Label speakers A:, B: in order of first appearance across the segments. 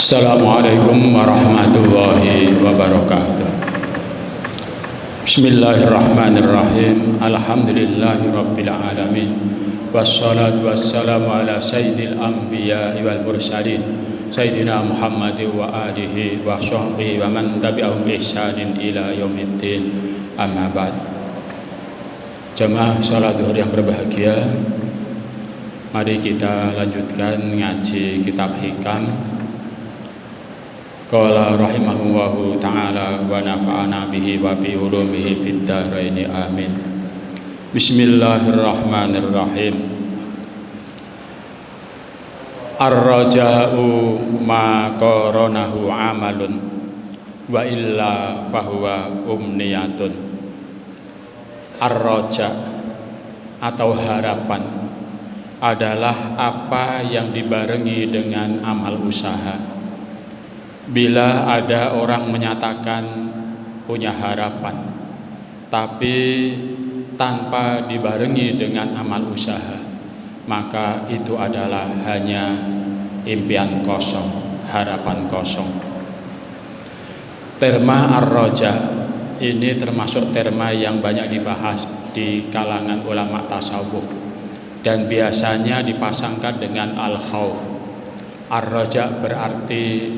A: Assalamualaikum warahmatullahi wabarakatuh. Bismillahirrahmanirrahim. Alhamdulillahi rabbil alamin. Wassalatu wassalamu ala sayyidil anbiya'i wal mursalin Sayyidina Muhammad wa alihi wa sahbihi wa man tabi'ahum bi ihsanin ila yaumiddin. Amma ba'd. Jamaah salat zuhur yang berbahagia, mari kita lanjutkan ngaji kitab Hikam. Qala rahimahullahu ta'ala wa nafa'ana bihi wa bi ulumihi fid dharaini amin. Bismillahirrahmanirrahim. Ar-raja'u ma qaranahu amalun wa illa fahuwa umniyatun. Ar-raja atau harapan adalah apa yang dibarengi dengan amal usaha. Bila ada orang menyatakan punya harapan tapi tanpa dibarengi dengan amal usaha, maka itu adalah hanya impian kosong, harapan kosong. Terma ar-raja ini termasuk terma yang banyak dibahas di kalangan ulama tasawuf dan biasanya dipasangkan dengan al-khauf. Ar-raja berarti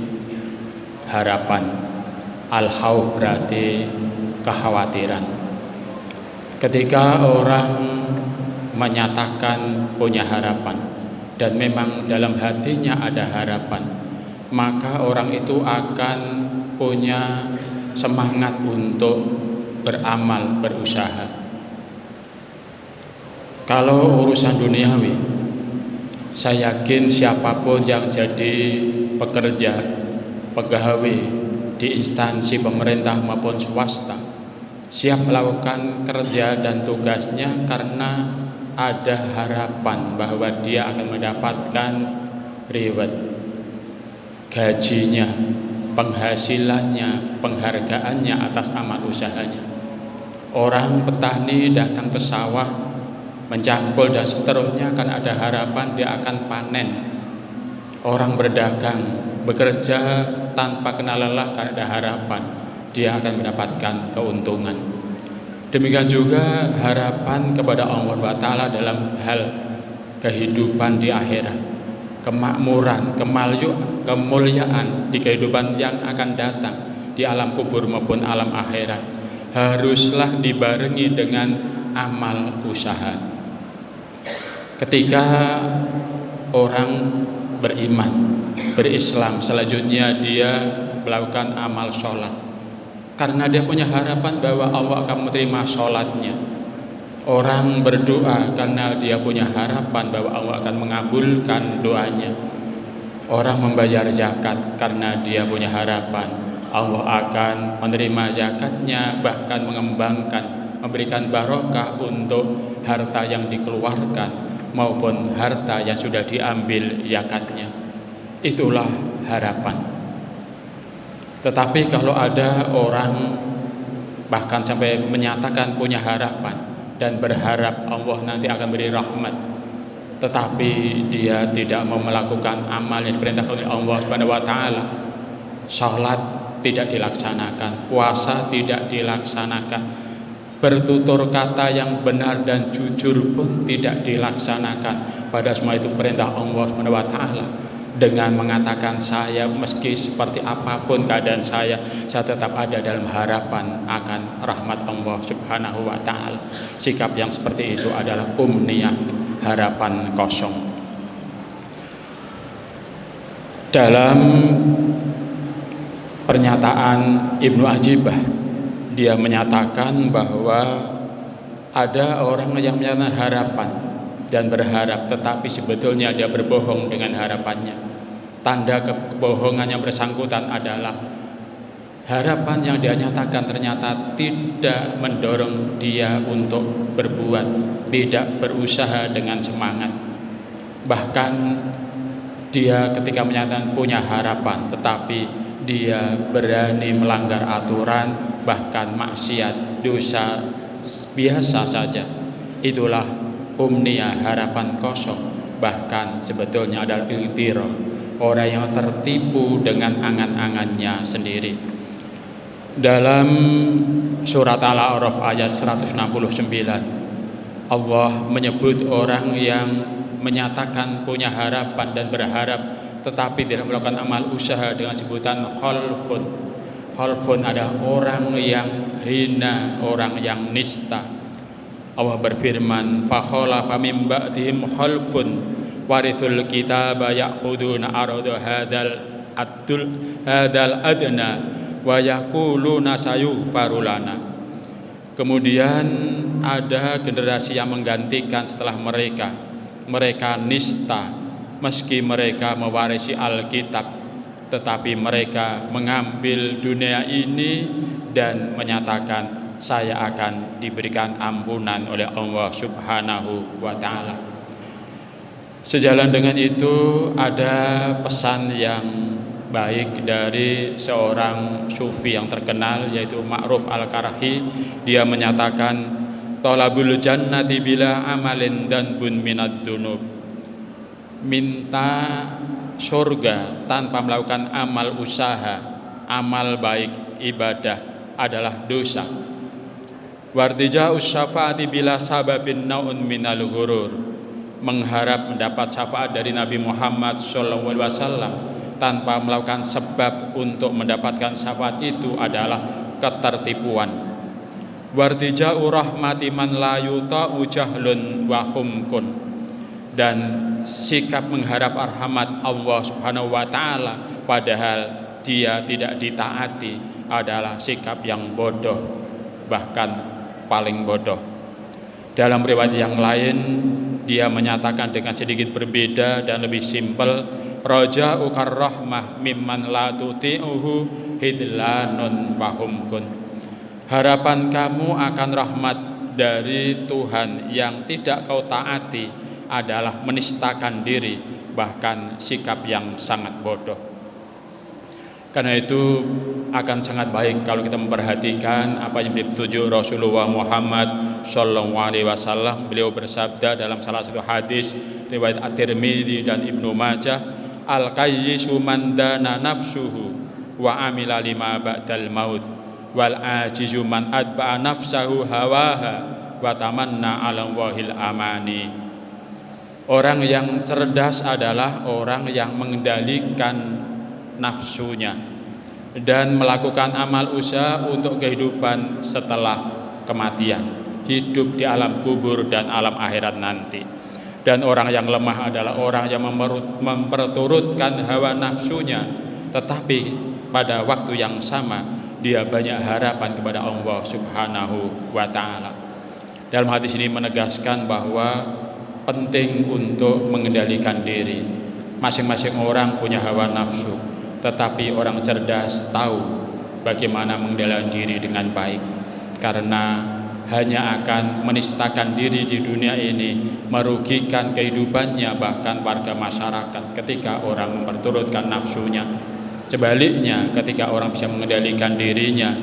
A: harapan, al-khauf berarti kekhawatiran. Ketika orang menyatakan punya harapan dan memang dalam hatinya ada harapan, maka orang itu akan punya semangat untuk beramal, berusaha. Kalau urusan duniawi, saya yakin siapapun yang jadi pekerja, pegawai di instansi pemerintah maupun swasta siap melakukan kerja dan tugasnya karena ada harapan bahwa dia akan mendapatkan reward, gajinya, penghasilannya, penghargaannya atas amal usahanya. Orang petani datang ke sawah mencangkul dan seterusnya kan ada harapan dia akan panen. Orang berdagang bekerja tanpa kenal lelah karena ada harapan dia akan mendapatkan keuntungan. Demikian juga harapan kepada Allah Ta'ala dalam hal kehidupan di akhirat, kemakmuran, kemuliaan di kehidupan yang akan datang di alam kubur maupun alam akhirat haruslah dibarengi dengan amal usaha. Ketika orang beriman, berislam, selanjutnya dia melakukan amal sholat karena dia punya harapan bahwa Allah akan menerima sholatnya. Orang berdoa karena dia punya harapan bahwa Allah akan mengabulkan doanya. Orang membayar zakat karena dia punya harapan Allah akan menerima zakatnya, bahkan mengembangkan, memberikan barokah untuk harta yang dikeluarkan maupun harta yang sudah diambil zakatnya. Itulah harapan. Tetapi kalau ada orang bahkan sampai menyatakan punya harapan dan berharap Allah nanti akan beri rahmat, tetapi dia tidak mau melakukan amal yang diperintahkan oleh Allah Subhanahu wa taala, salat tidak dilaksanakan, puasa tidak dilaksanakan, bertutur kata yang benar dan jujur pun tidak dilaksanakan, pada semua itu perintah Allah Subhanahu wa taala, dengan mengatakan saya meski seperti apapun keadaan saya tetap ada dalam harapan akan rahmat Allah Subhanahu wa taala. Sikap yang seperti itu adalah umniyah, harapan kosong. Dalam pernyataan Ibnu Ajibah, dia menyatakan bahwa ada orang yang menyatakan harapan dan berharap, tetapi sebetulnya dia berbohong dengan harapannya. Tanda kebohongan yang bersangkutan adalah harapan yang dia nyatakan ternyata tidak mendorong dia untuk berbuat, tidak berusaha dengan semangat. Bahkan dia ketika menyatakan punya harapan, tetapi dia berani melanggar aturan, bahkan maksiat, dosa biasa saja. Itulah umniyah, harapan kosong. Bahkan sebetulnya adalah ightirah, orang yang tertipu dengan angan-angannya sendiri. Dalam surat Al-A'raf ayat 169, Allah menyebut orang yang menyatakan punya harapan dan berharap tetapi tidak melakukan amal usaha dengan sebutan khalfun. Khalfun adalah orang yang hina, orang yang nista. Allah berfirman, fa khalafa min ba'dihim khalfun warithul kitaba ya'khuduna arada hadal adna wa yaquluna sayughfaru lana. Kemudian ada generasi yang menggantikan setelah mereka. Mereka nista meski mereka mewarisi Alkitab, tetapi mereka mengambil dunia ini dan menyatakan saya akan diberikan ampunan oleh Allah Subhanahu wa ta'ala. Sejalan dengan itu ada pesan yang baik dari seorang sufi yang terkenal yaitu Ma'ruf Al-Karhi. Dia menyatakan talabul jannati bila amalin dan bun minad dunub. Minta surga tanpa melakukan amal usaha, amal baik, ibadah adalah dosa. Wartija'us syafaati bila sababin naun minal ghurur. Mengharap mendapat syafaat dari Nabi Muhammad SAW tanpa melakukan sebab untuk mendapatkan syafaat itu adalah ketertipuan. Wartija'u rahmati man la yuta'u jahlun wa humkun. Dan sikap mengharap rahmat Allah Subhanahu wa ta'ala padahal dia tidak ditaati adalah sikap yang bodoh, bahkan paling bodoh. Dalam riwayat yang lain dia menyatakan dengan sedikit berbeda dan lebih simpel, raja'u karrahmah mimman la tuti'uhu hidlanun wa humkun. Harapan kamu akan rahmat dari Tuhan yang tidak kau taati adalah menistakan diri, bahkan sikap yang sangat bodoh. Karena itu akan sangat baik kalau kita memperhatikan apa yang dituju Rasulullah Muhammad sallallahu alaihi wasallam. Beliau bersabda dalam salah satu hadis riwayat At-Tirmidzi dan Ibnu Majah, al-qayyisu man dana nafsuhu wa amila lima ba'dal maut wal ajizu man adba'a nafsahu hawaha wa tamanna 'ala wahil amani. Orang yang cerdas adalah orang yang mengendalikan nafsunya dan melakukan amal usaha untuk kehidupan setelah kematian, hidup di alam kubur dan alam akhirat nanti. Dan orang yang lemah adalah orang yang memperturutkan hawa nafsunya, tetapi pada waktu yang sama dia banyak harapan kepada Allah Subhanahu wa ta'ala. Dalam hadis ini menegaskan bahwa penting untuk mengendalikan diri. Masing-masing orang punya hawa nafsu, tetapi orang cerdas tahu bagaimana mengendalikan diri dengan baik, karena hanya akan menistakan diri di dunia ini, merugikan kehidupannya bahkan warga masyarakat ketika orang memperturutkan nafsunya. Sebaliknya, ketika orang bisa mengendalikan dirinya,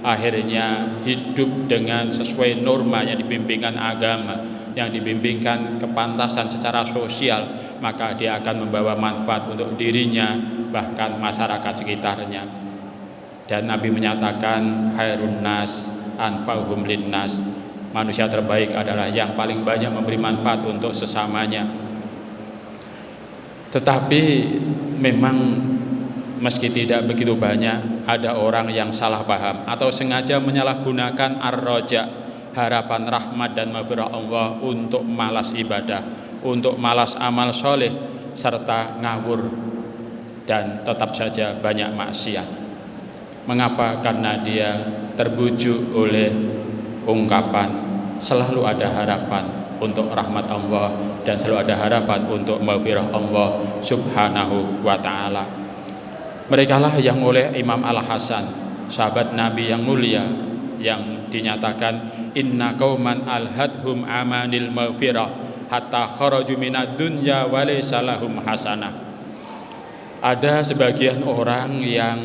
A: akhirnya hidup dengan sesuai norma yang dibimbingkan agama, yang dibimbingkan kepantasan secara sosial, maka dia akan membawa manfaat untuk dirinya bahkan masyarakat sekitarnya. Dan Nabi menyatakan khairun nas anfa'uhum linnas. Manusia terbaik adalah yang paling banyak memberi manfaat untuk sesamanya. Tetapi memang meski tidak begitu banyak, ada orang yang salah paham atau sengaja menyalahgunakan ar-raja, harapan rahmat dan maghfirah Allah, untuk malas ibadah, untuk malas amal soleh, serta ngawur dan tetap saja banyak maksiat. Mengapa? Karena dia terbujuk oleh ungkapan selalu ada harapan untuk rahmat Allah dan selalu ada harapan untuk maghfirah Allah Subhanahu wa ta'ala. Mereka lah yang oleh Imam Al-Hasan, sahabat Nabi yang mulia, yang dinyatakan inna qauman alhadhum amanil maghfirah hatta kharaju minad dunya wa laysa lahum hasanah. Ada sebagian orang yang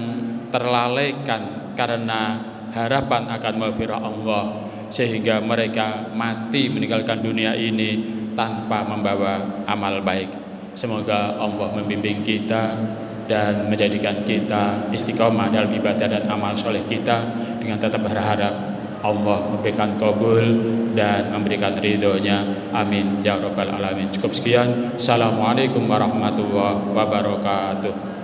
A: terlalaikan karena harapan akan maghfirah Allah, sehingga mereka mati meninggalkan dunia ini tanpa membawa amal baik. Semoga Allah membimbing kita dan menjadikan kita istiqomah dalam ibadah dan amal soleh kita, dengan tetap berharap Allah memberikan kabul dan memberikan ridhonya. Amin ya rabbal alamin. Cukup sekian. Assalamualaikum warahmatullahi wabarakatuh.